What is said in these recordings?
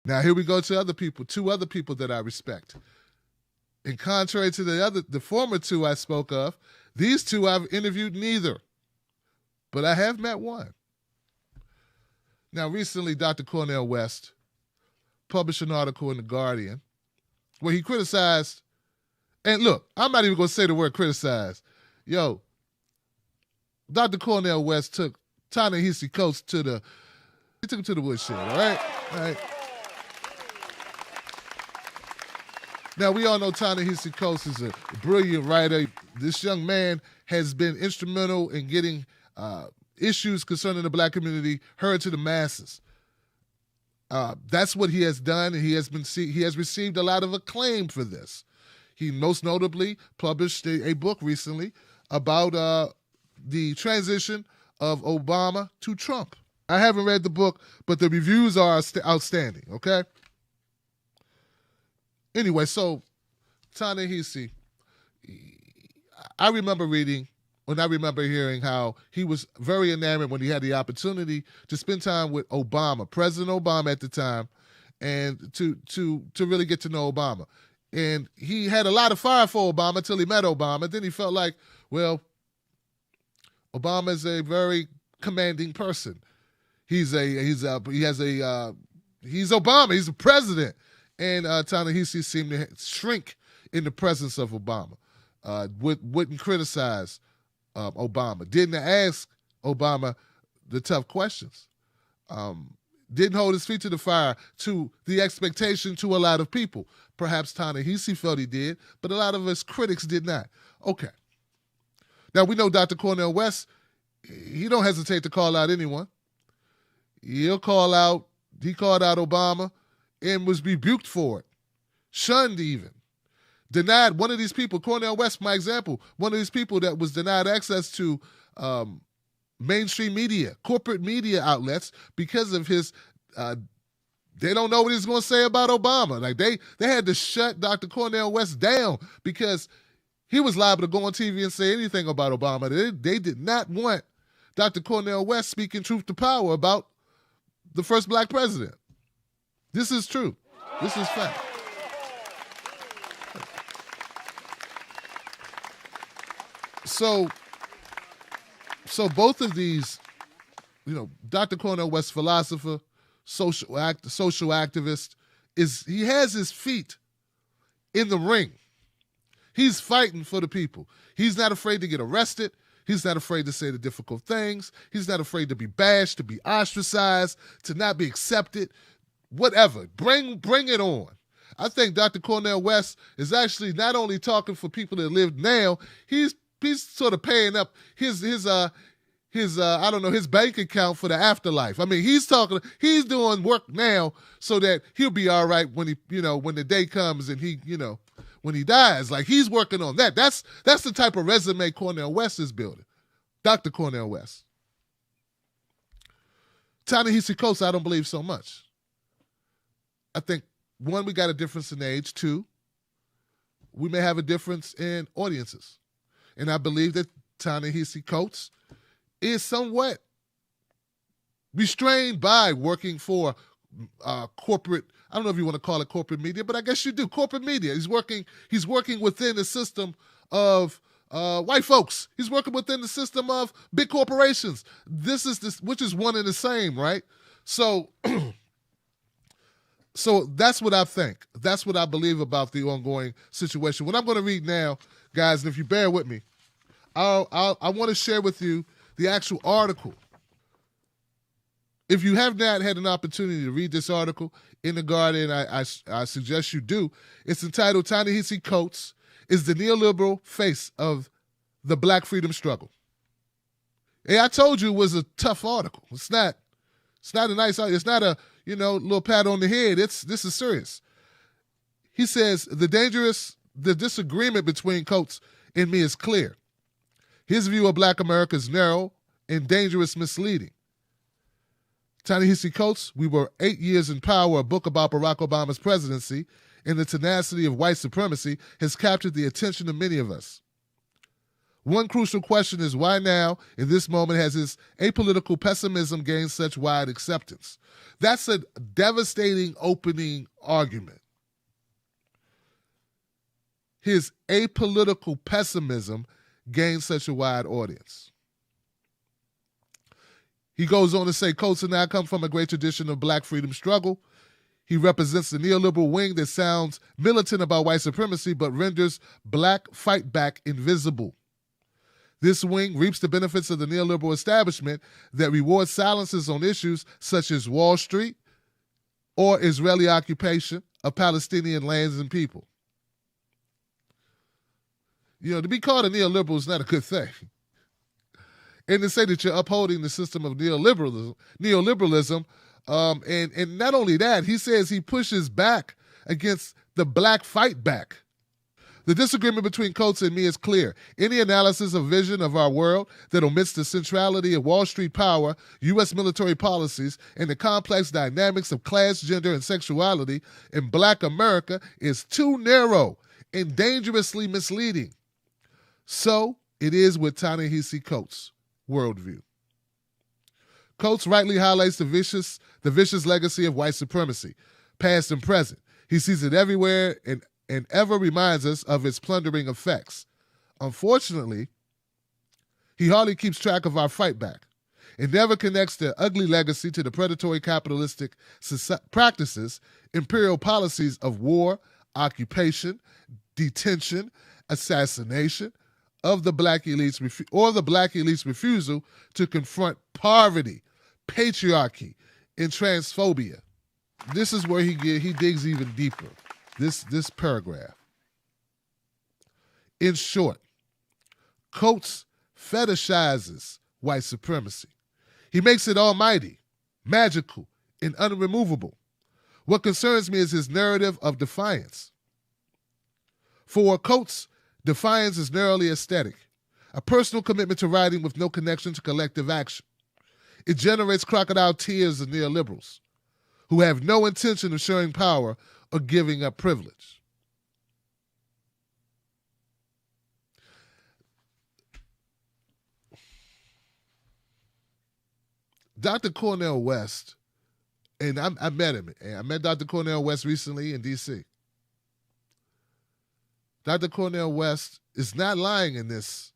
Now here we go to other people, two other people that I respect. And contrary to the former two I spoke of, these two I've interviewed neither, but I have met one. Now recently, Dr. Cornel West published an article in The Guardian where he criticized, and look, I'm not even going to say the word criticize. Yo, Dr. Cornel West took Ta-Nehisi Coates to the woodshed, all right? All right. Now, we all know Ta-Nehisi Coates is a brilliant writer. This young man has been instrumental in getting issues concerning the black community heard to the masses. That's what he has done, and he has received a lot of acclaim for this. He most notably published a book recently about the transition of Obama to Trump. I haven't read the book, but the reviews are outstanding, okay? Anyway, so Ta-Nehisi, I remember hearing how he was very enamored when he had the opportunity to spend time with Obama, President Obama at the time, and to really get to know Obama. And he had a lot of fire for Obama until he met Obama. Then he felt like, well, Obama is a very commanding person. He's Obama. He's the president. And Ta-Nehisi seemed to shrink in the presence of Obama. Wouldn't criticize Obama. Didn't ask Obama the tough questions. Didn't hold his feet to the fire to the expectation to a lot of people. Perhaps Ta-Nehisi felt he did, but a lot of his critics did not. Okay. Now, we know Dr. Cornel West, he don't hesitate to call out anyone. He called out Obama and was rebuked for it, shunned even, denied. One of these people, Cornel West, my example, one of these people that was denied access to mainstream media, corporate media outlets because of his, they don't know what he's going to say about Obama. Like they had to shut Dr. Cornel West down because he was liable to go on TV and say anything about Obama. They did not want Dr. Cornel West speaking truth to power about the first black president. This is true. This is fact. So both of these, Dr. Cornel West, philosopher, social activist, he has his feet in the ring. He's fighting for the people. He's not afraid to get arrested. He's not afraid to say the difficult things. He's not afraid to be bashed, to be ostracized, to not be accepted. Whatever. Bring it on. I think Dr. Cornel West is actually not only talking for people that live now, he's sort of paying up his bank account for the afterlife. I mean, he's doing work now so that he'll be all right when when the day comes and when he dies. Like, he's working on that. That's the type of resume Cornel West is building. Dr. Cornel West. Ta-Nehisi Coates, I don't believe so much. I think, one, we got a difference in age. Two, we may have a difference in audiences. And I believe that Ta-Nehisi Coates is somewhat restrained by working for corporate, I don't know if you want to call it corporate media, but I guess you do, corporate media. He's working within the system of white folks. He's working within the system of big corporations. Which is one and the same, right? So that's what I think. That's what I believe about the ongoing situation. What I'm going to read now, guys, and if you bear with me, I want to share with you the actual article. If you have not had an opportunity to read this article in The Guardian, I suggest you do. It's entitled Ta-Nehisi Coates is the Neoliberal Face of the Black Freedom Struggle. Hey, I told you it was a tough article. It's not a nice article. It's not a little pat on the head. This is serious. He says, the disagreement between Coates and me is clear. His view of black America is narrow and dangerous misleading. Ta-Nehisi Coates, We Were 8 Years in Power, a book about Barack Obama's presidency and the tenacity of white supremacy, has captured the attention of many of us. One crucial question is why now, in this moment, has his apolitical pessimism gained such wide acceptance? That's a devastating opening argument. His apolitical pessimism gained such a wide audience. He goes on to say, Coates and I come from a great tradition of black freedom struggle. He represents the neoliberal wing that sounds militant about white supremacy but renders black fight back invisible. This wing reaps the benefits of the neoliberal establishment that rewards silences on issues such as Wall Street or Israeli occupation of Palestinian lands and people. You know, to be called a neoliberal is not a good thing. And to say that you're upholding the system of neoliberalism, and not only that, he says he pushes back against the black fight back. The disagreement between Coates and me is clear. Any analysis of vision of our world that omits the centrality of Wall Street power, U.S. military policies, and the complex dynamics of class, gender, and sexuality in black America is too narrow and dangerously misleading. So it is with Ta-Nehisi Coates' worldview. Coates rightly highlights the vicious legacy of white supremacy, past and present. He sees it everywhere and ever reminds us of its plundering effects. Unfortunately, he hardly keeps track of our fight back. It never connects the ugly legacy to the predatory capitalistic practices, imperial policies of war, occupation, detention, assassination, of the black elite's refusal to confront poverty, patriarchy, and transphobia. This is where he digs even deeper. This paragraph. In short, Coates fetishizes white supremacy. He makes it almighty, magical, and unremovable. What concerns me is his narrative of defiance. For Coates, defiance is narrowly aesthetic, a personal commitment to writing with no connection to collective action. It generates crocodile tears of neoliberals who have no intention of sharing power or giving up privilege. Dr. Cornel West, and I met him. I met Dr. Cornel West recently in D.C. Dr. Cornel West is not lying in this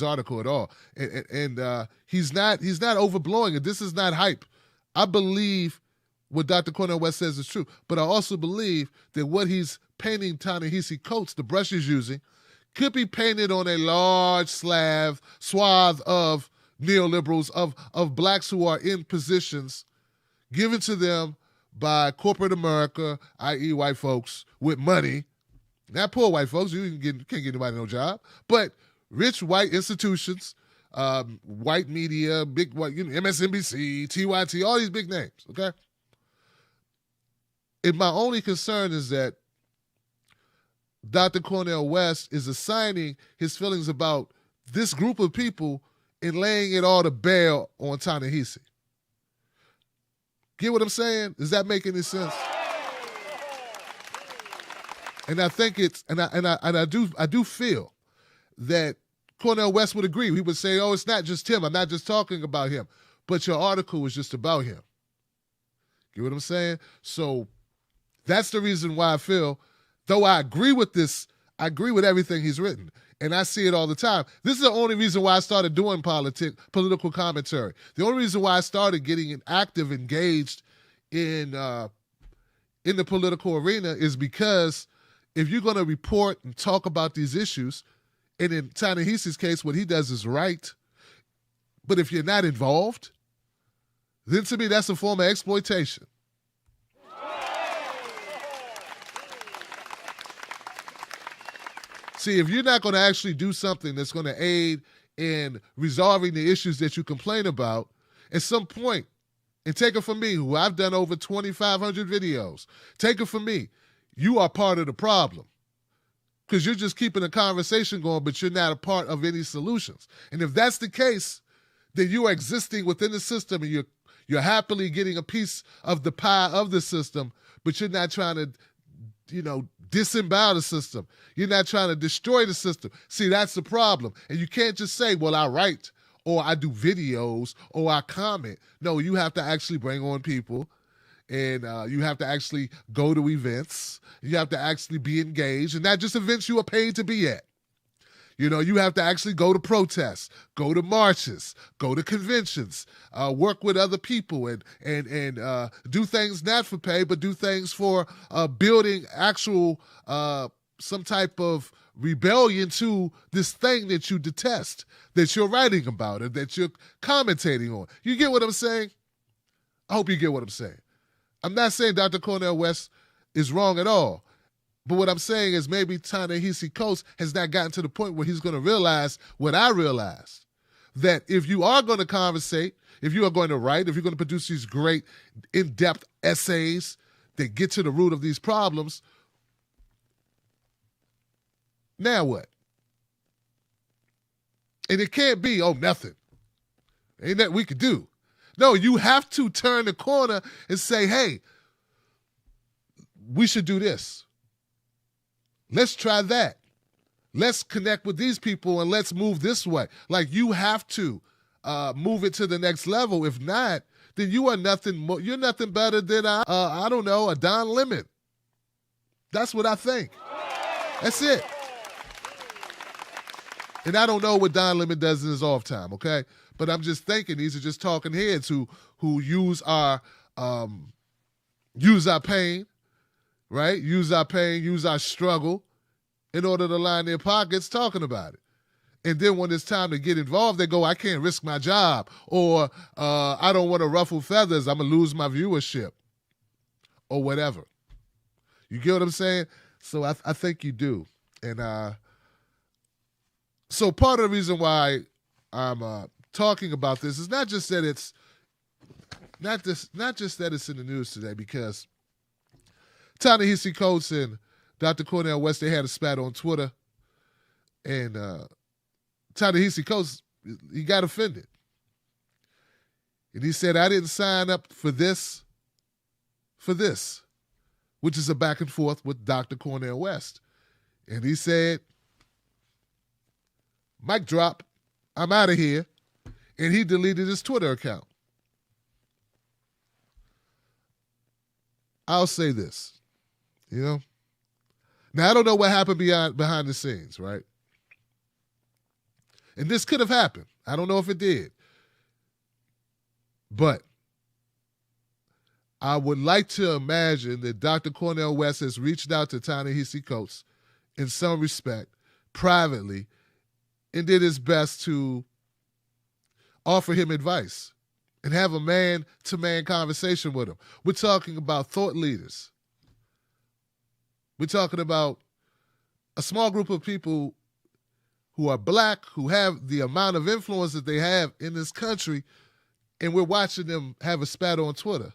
article at all, and he's not overblowing it. This is not hype. I believe what Dr. Cornel West says is true, but I also believe that what he's painting Ta-Nehisi Coates, the brush he's using, could be painted on a large swath of neoliberals, of blacks who are in positions given to them by corporate America, i.e. white folks with money. Not poor white folks, you can't get anybody no job, but rich white institutions, white media, big white, MSNBC, TYT, all these big names, okay? And my only concern is that Dr. Cornel West is assigning his feelings about this group of people and laying it all to bear on Ta-Nehisi. Get what I'm saying? Does that make any sense? And I think I do feel that Cornel West would agree. He would say, "Oh, it's not just him. I'm not just talking about him, but your article was just about him." Get what I'm saying? So that's the reason why I feel, though I agree with this, I agree with everything he's written, and I see it all the time. This is the only reason why I started doing political commentary. The only reason why I started getting engaged in the political arena is because if you're going to report and talk about these issues, and in Ta-Nehisi's case, what he does is right, but if you're not involved, then to me that's a form of exploitation. See, if you're not going to actually do something that's going to aid in resolving the issues that you complain about, at some point, and take it from me, who I've done over 2,500 videos, take it from me, you are part of the problem. Because you're just keeping a conversation going, but you're not a part of any solutions. And if that's the case, then you are existing within the system and you're happily getting a piece of the pie of the system, but you're not trying to disembowel the system. You're not trying to destroy the system. See, that's the problem. And you can't just say, well, I write or I do videos or I comment. No, you have to actually bring on people, and you have to actually go to events. You have to actually be engaged, and not just events you are paid to be at. You have to actually go to protests, go to marches, go to conventions, work with other people, and do things not for pay, but do things for building actual some type of rebellion to this thing that you detest, that you're writing about, and that you're commentating on. You get what I'm saying? I hope you get what I'm saying. I'm not saying Dr. Cornel West is wrong at all. But what I'm saying is maybe Ta-Nehisi Coates has not gotten to the point where he's going to realize what I realized, that if you are going to conversate, if you are going to write, if you're going to produce these great in-depth essays that get to the root of these problems, now what? And it can't be, nothing. Ain't that we could do. No, you have to turn the corner and say, hey, we should do this. Let's try that. Let's connect with these people and let's move this way. Like, you have to move it to the next level. If not, then you are nothing more. You're nothing better than I don't know, a Don Lemon. That's what I think. That's it. And I don't know what Don Lemon does in his off time, okay? But I'm just thinking these are just talking heads who use our pain. Right? Use our pain, use our struggle in order to line their pockets talking about it. And then when it's time to get involved, they go, I can't risk my job, or I don't want to ruffle feathers, I'm going to lose my viewership, or whatever. You get what I'm saying? So I think you do. And so part of the reason why I'm talking about this is not just that it's not just that it's in the news today, because Ta-Nehisi Coates and Dr. Cornel West, they had a spat on Twitter. And Ta-Nehisi Coates, he got offended. And he said, I didn't sign up for this, which is a back and forth with Dr. Cornel West. And he said, mic drop, I'm out of here. And he deleted his Twitter account. I'll say this. Now I don't know what happened behind the scenes, right? And this could have happened. I don't know if it did. But I would like to imagine that Dr. Cornel West has reached out to Ta-Nehisi Coates in some respect, privately, and did his best to offer him advice and have a man-to-man conversation with him. We're talking about thought leaders. We're talking about a small group of people who are black, who have the amount of influence that they have in this country, and we're watching them have a spat on Twitter.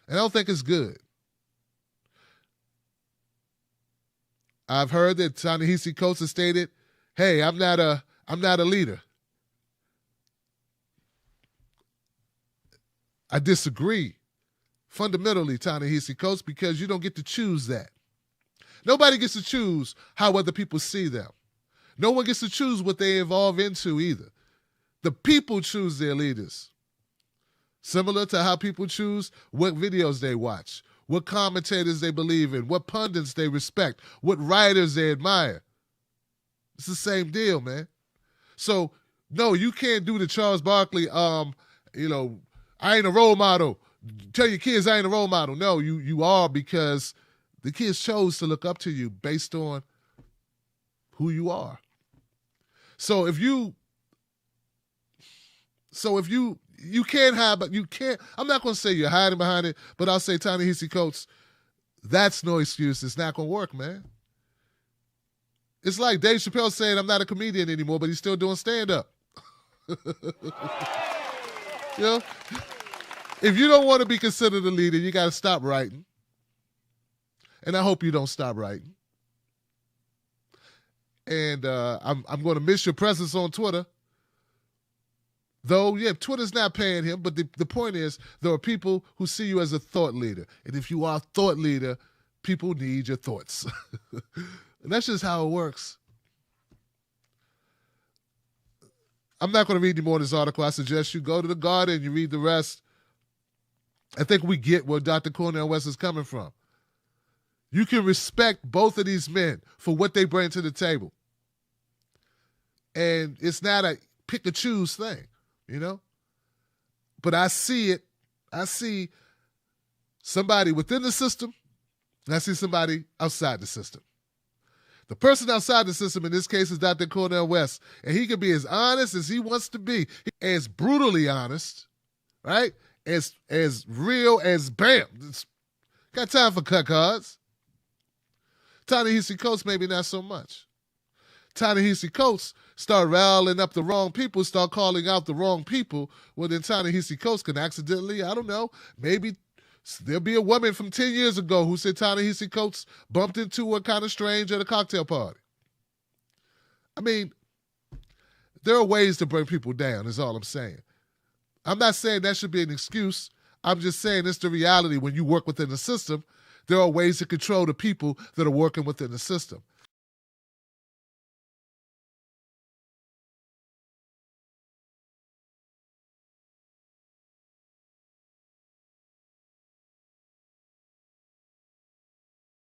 And I don't think it's good. I've heard that Ta-Nehisi Coates has stated, hey, I'm not a leader. I disagree fundamentally, Ta-Nehisi Coates, because you don't get to choose that. Nobody gets to choose how other people see them. No one gets to choose what they evolve into either. The people choose their leaders. Similar to how people choose what videos they watch, what commentators they believe in, what pundits they respect, what writers they admire. It's the same deal, man. So, no, you can't do the Charles Barkley, I ain't a role model. Tell your kids I ain't a role model. No, you are, because the kids chose to look up to you based on who you are. So if you can't hide, but you can't, I'm not going to say you're hiding behind it, but I'll say, Ta-Nehisi Coates, that's no excuse. It's not going to work, man. It's like Dave Chappelle saying, I'm not a comedian anymore, but he's still doing stand-up. If you don't want to be considered a leader, you got to stop writing. And I hope you don't stop writing. And I'm going to miss your presence on Twitter. Though, yeah, Twitter's not paying him, but the point is there are people who see you as a thought leader. And if you are a thought leader, people need your thoughts. And that's just how it works. I'm not going to read any more of this article. I suggest you go to The Guardian, you read the rest. I think we get where Dr. Cornel West is coming from. You can respect both of these men for what they bring to the table. And it's not a pick and choose thing, you know? But I see it. I see somebody within the system, and I see somebody outside the system. The person outside the system in this case is Dr. Cornel West, and he can be as honest as he wants to be, as brutally honest, right? As real as bam. Got time for cut cards. Ta-Nehisi Coates maybe not so much. Ta-Nehisi Coates start riling up the wrong people, start calling out the wrong people. Well, then Ta-Nehisi Coates can accidentally, I don't know, maybe there'll be a woman from 10 years ago who said Ta-Nehisi Coates bumped into her kind of strange at a cocktail party. I mean, there are ways to bring people down, is all I'm saying. I'm not saying that should be an excuse. I'm just saying it's the reality when you work within the system. There are ways to control the people that are working within the system.